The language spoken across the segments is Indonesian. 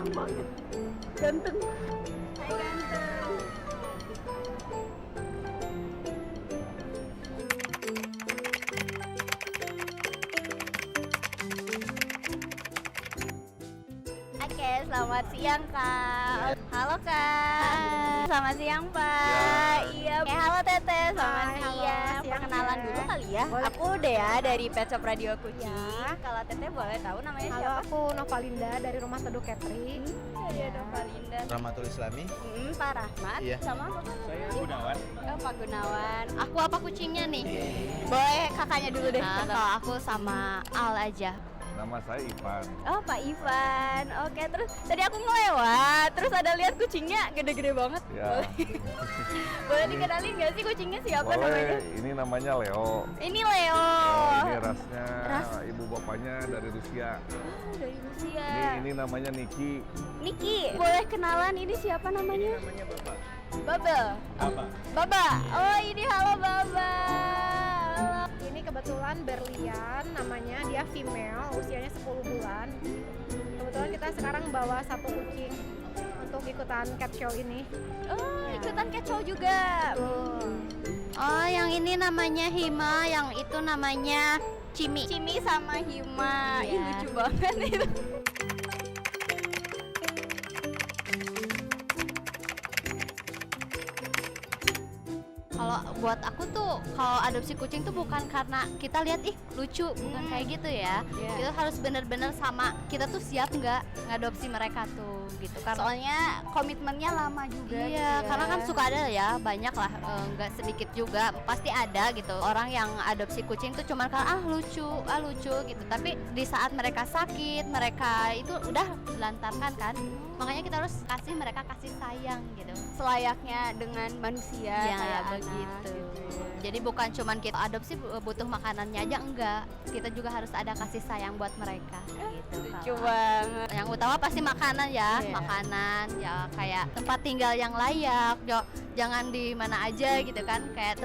ganteng banget. Ganteng. Hai ganteng. Oke, selamat siang Kak. Halo Kak. Selamat siang Pak. Iya. Halo Teteh. Selamat Hai, halo. siang. Siang, Perkenalan Teh. dulu kali ya. Boleh. Aku Dea dari Pet Shop Radio Kucing. Ya. Kalau Teteh boleh tahu namanya Halo, siapa? aku Novalinda dari Rumah Teduh Catering. Iya, Dr. Linda. Rahmatul Islami. Pak Rahmat. Iya. Sama apa Pak? Saya Gunawan. Oh, Pak Gunawan. Aku apa kucingnya nih? Boleh kakaknya dulu deh. Nah, kalau aku sama Al aja. Nama saya Ivan. Oh, Pak Ivan. Oke, terus tadi aku ngelewat, terus ada lihat kucingnya gede-gede banget. Ya. Boleh dikenalin nggak sih kucingnya siapa namanya? Ini namanya Leo. Ini Leo. Ini rasnya Ras? ibu bapaknya dari Rusia. Oh, dari Rusia. Ini namanya Niki. Niki. Boleh kenalan ini siapa namanya? Namanya Bapak. Babel. Apa? Baba. Oh, ini halo Baba. Halo. Ini kebetulan Berlian namanya, dia female, usianya 10 bulan. Kebetulan kita sekarang bawa satu kucing untuk ikutan cat show ini. Oh, ikutan cat show juga. Oh, yang ini namanya Hima, yang itu namanya Cimi. Cimi sama Hima. Ih, Iya. lucu banget itu. Kalau buat aku tuh, kalau adopsi kucing tuh bukan karena kita lihat ih lucu, bukan kayak gitu ya. Iya. Kita harus bener-bener sama, kita tuh siap nggak ngadopsi mereka tuh, gitu kan. Soalnya komitmennya lama juga. Iya, gitu ya. karena kan suka ada ya, banyak lah, nggak sedikit juga, pasti ada gitu orang yang adopsi kucing tuh cuman karena lucu gitu. Tapi di saat mereka sakit, mereka itu udah dilantarkan kan, makanya kita harus kasih mereka kasih sayang gitu. selayaknya dengan manusia Ya, kayak begitu. anak, gitu. Jadi bukan cuman kita adopsi butuh makanannya aja, enggak. Kita juga harus ada kasih sayang buat mereka gitu. Lucu Kak. banget. Yang utama pasti makanan ya, Iya. makanan ya, kayak tempat tinggal yang layak, jangan di mana aja gitu kan. Kayak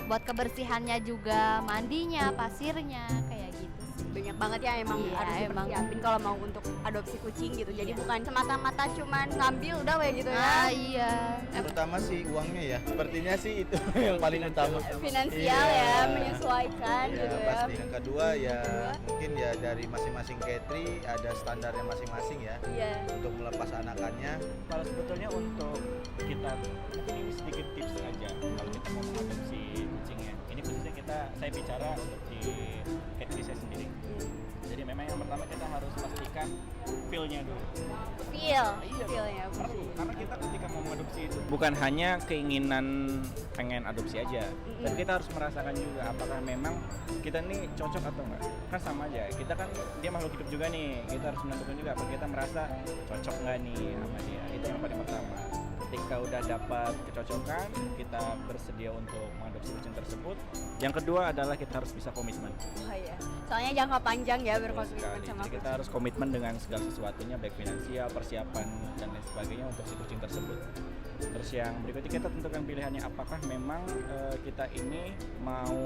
buat kebersihannya juga, mandinya, pasirnya, kayak gitu sih. Banyak banget ya emang Iya, harus emang. dipersiapin kalau mau untuk adopsi kucing gitu. Jadi bukan semata-mata cuman ngambil udah kayak gitu ya. Ah iya. Terutama sih uangnya ya. Sepertinya sih itu yang paling utama. Finansial Iya. ya, menyesuaikan Ya, gitu ya. pasti. Yang kedua ya mungkin ya dari masing-masing catry ada standarnya masing-masing ya Iya. untuk melepas anakannya. Kalau sebetulnya untuk kita, mungkin ini sedikit tips aja kalau kita mau mengadopsi kucingnya. Ini khususnya saya bicara untuk di catry saya sendiri. Jadi memang yang pertama kita harus pastikan feel-nya dulu. Feel-nya. Karena kita ketika mau mengadopsi itu bukan hanya keinginan pengen adopsi aja, tapi kita harus merasakan juga apakah memang kita nih cocok atau enggak. Kan sama aja, kita kan dia makhluk hidup juga nih, kita harus menentukan juga apakah kita merasa cocok nggak nih sama dia. Itu yang paling pertama. Ketika udah dapat kecocokan, kita bersedia untuk mengadopsi kucing tersebut. Yang kedua adalah kita harus bisa komitmen. Oh iya. Soalnya jangka panjang ya Betul berkomitmen sekali. sama Jadi kita kucing. harus komitmen dengan segala sesuatunya, baik finansial, persiapan dan lain sebagainya untuk si kucing tersebut. Terus yang berikutnya kita tentukan pilihannya, apakah memang kita ini mau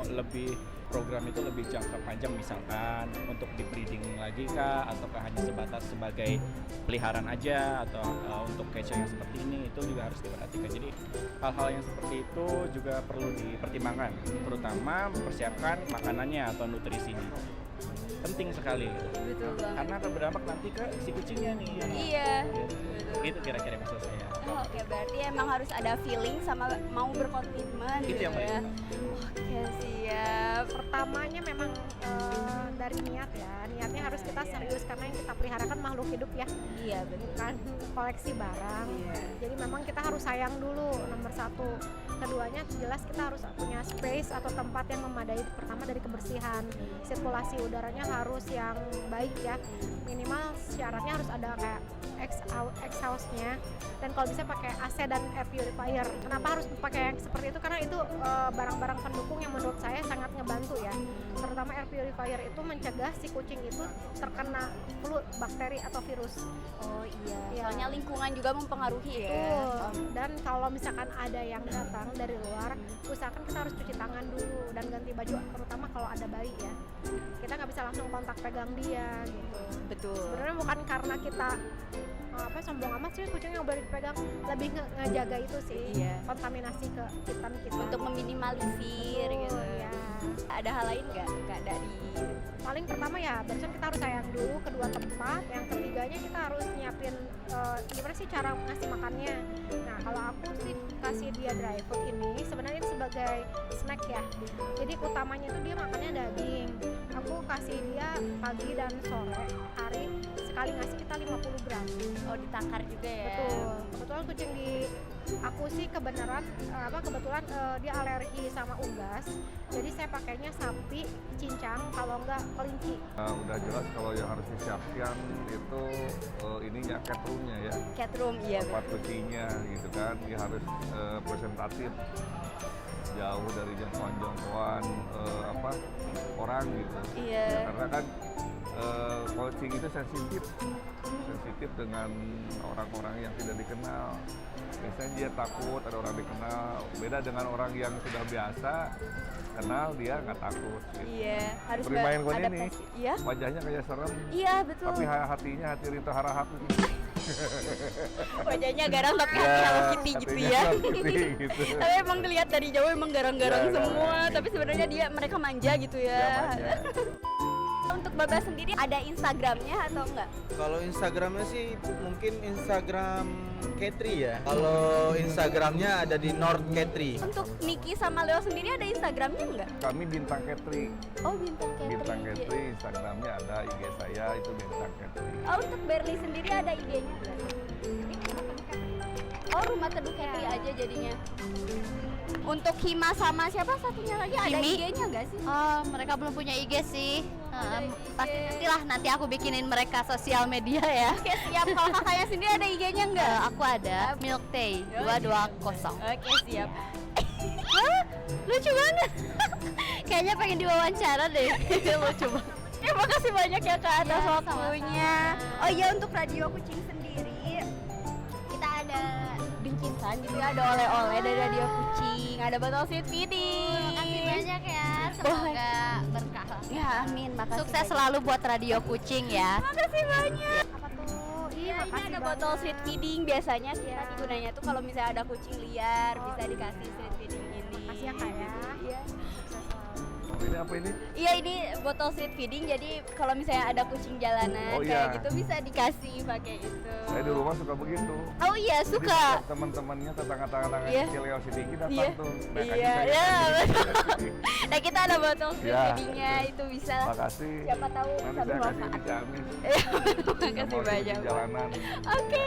lebih program itu lebih jangka panjang, misalkan untuk di breeding lagi kah, ataukah hanya sebatas sebagai peliharaan aja, atau untuk kecoh yang seperti ini, itu juga harus diperhatikan. Jadi hal-hal yang seperti itu juga perlu dipertimbangkan, terutama mempersiapkan makanannya atau nutrisinya. Penting sekali, Betul banget. karena akan berdampak nanti ke si kucingnya nih. Iya. Itu kira-kira maksud saya. Oh, oke, berarti emang harus ada feeling sama mau berkomitmen Itu gitu yang paling ya. Oke, siap. Pertamanya memang dari niat ya, niatnya harus kita serius karena yang kita pelihara kan makhluk hidup ya, Iya, betul. bukan koleksi barang. Iya. Jadi memang kita harus sayang dulu, nomor satu. Keduanya jelas kita harus punya space atau tempat yang memadai. Pertama dari kebersihan, sirkulasi udaranya harus yang baik ya. Minimal syaratnya harus ada kayak exhaustnya, dan kalau bisa pakai AC dan air purifier. Kenapa harus pakai yang seperti itu? Karena itu barang-barang pendukung yang menurut saya sangat ngebantu ya. Terutama air purifier itu mencegah si kucing itu terkena flu, bakteri atau virus. Oh iya. Iya. Soalnya lingkungan juga mempengaruhi ya. Betul. Dan kalau misalkan ada yang datang dari luar, usahakan kita harus cuci tangan dulu dan ganti baju, terutama kalau ada bayi ya. Kita nggak bisa langsung kontak pegang dia gitu. Betul. Sebenarnya bukan karena kita sombong amat sih kucing yang boleh dipegang, lebih ngejaga itu sih, Iya. kontaminasi ke kita. Untuk meminimalisir gitu. Ya. Ada hal lain nggak Kak dari Paling pertama ya barusan kita harus sayang dulu kedua tempat, yang ketiganya kita harus nyiapin gimana sih cara ngasih makannya. Nah kalau aku sih kasih dia dry food ini sebenarnya ini sebagai snack ya, jadi utamanya itu dia makannya daging. Aku kasih dia pagi dan sore hari, sekali ngasih kita 50 gram. oh ditakar juga ya? Betul, kebetulan kucing di aku sih kebetulan dia alergi sama unggas, jadi saya pakainya sapi, cincang, kalau enggak kelinci. Udah jelas kalau yang harus disiapkan itu ininya cat roomnya ya, Cat room, iya tempat cucinya gitu kan, dia harus presentatif, jauh dari jangkauan orang gitu. Iya. Ya, karena kan kucing itu sensitif dengan orang-orang yang tidak dikenal. Biasanya dia takut ada orang dikenal, beda dengan orang yang sudah biasa kenal, dia nggak takut gitu. Iya, harus Bermain kon ini. beradaptasi. Iya? Wajahnya kayak serem, Iya, betul. tapi hatinya hati Rito Harahap gitu. Wajahnya garang tapi hati Hello Kitty gitu hatinya ya. Hello Kitty gitu. Tapi emang dilihat dari jauh emang garang-garang Iya, semua, garang. tapi sebenarnya mereka manja gitu ya. Ya, manja. Untuk Babas sendiri ada Instagramnya atau enggak? Kalau Instagramnya sih mungkin Instagram Ketri ya. Kalau Instagramnya ada di North Ketri. Untuk Niki sama Leo sendiri ada Instagramnya enggak? Kami Bintang Ketri. Oh, Bintang Catering. Bintang Ketri, Instagramnya ada, IG saya itu Bintang Ketri. Oh, untuk Berli sendiri ada IG-nya enggak? Oh, Rumah Teduh Catering aja jadinya. Untuk Hima sama siapa satunya lagi ada Himi? IG-nya enggak sih? Oh, mereka belum punya IG sih. Ada IG. Pasti nanti aku bikinin mereka sosial media ya. Oke, siap. Kalau kakaknya sendiri ada IG-nya enggak? Aku ada Milk Tea 220. Oke, siap. Lucu banget. Kayaknya pengen diwawancara deh. Lucu banget. Terima kasih banyak ya Kak atas Ya, waktunya. sama-sama. Oh iya, untuk Radio Kucing sendiri kita ada bingkisan gitu ya, ada oleh-oleh dari Radio Kucing, ada botol sweet feeding. Makasih banyak ya. Semoga berkah. Ya, amin. Makasih Sukses banyak. selalu buat Radio Kucing ya. Makasih banyak. Apa tuh? Iya, ini makasih ada banget. botol sweet feeding. Biasanya kita Iya. gunanya tuh kalau misalnya ada kucing liar Oh, bisa dikasih sweet feeding ini. Makasih ya Kak ya. Iya. Sukses selalu. Ini apa ini? Iya, ini botol street feeding, jadi kalau misalnya ada kucing jalanan Oh, kayak iya. gitu bisa dikasih pakai itu. Saya di rumah suka begitu. Oh iya, Jadi suka. setiap teman-temannya tetangga-tetangga Iya. kecil yang sedikit datang Iya. tuh. Iya, iya, betul. Nah, kita ada botol street Ya. feedingnya, itu bisa lah. Makasih. Siapa tahu Nanti bisa saya kasih di bermanfaat. Ciamis. Makasih Mau banyak. di jalanan. Oke.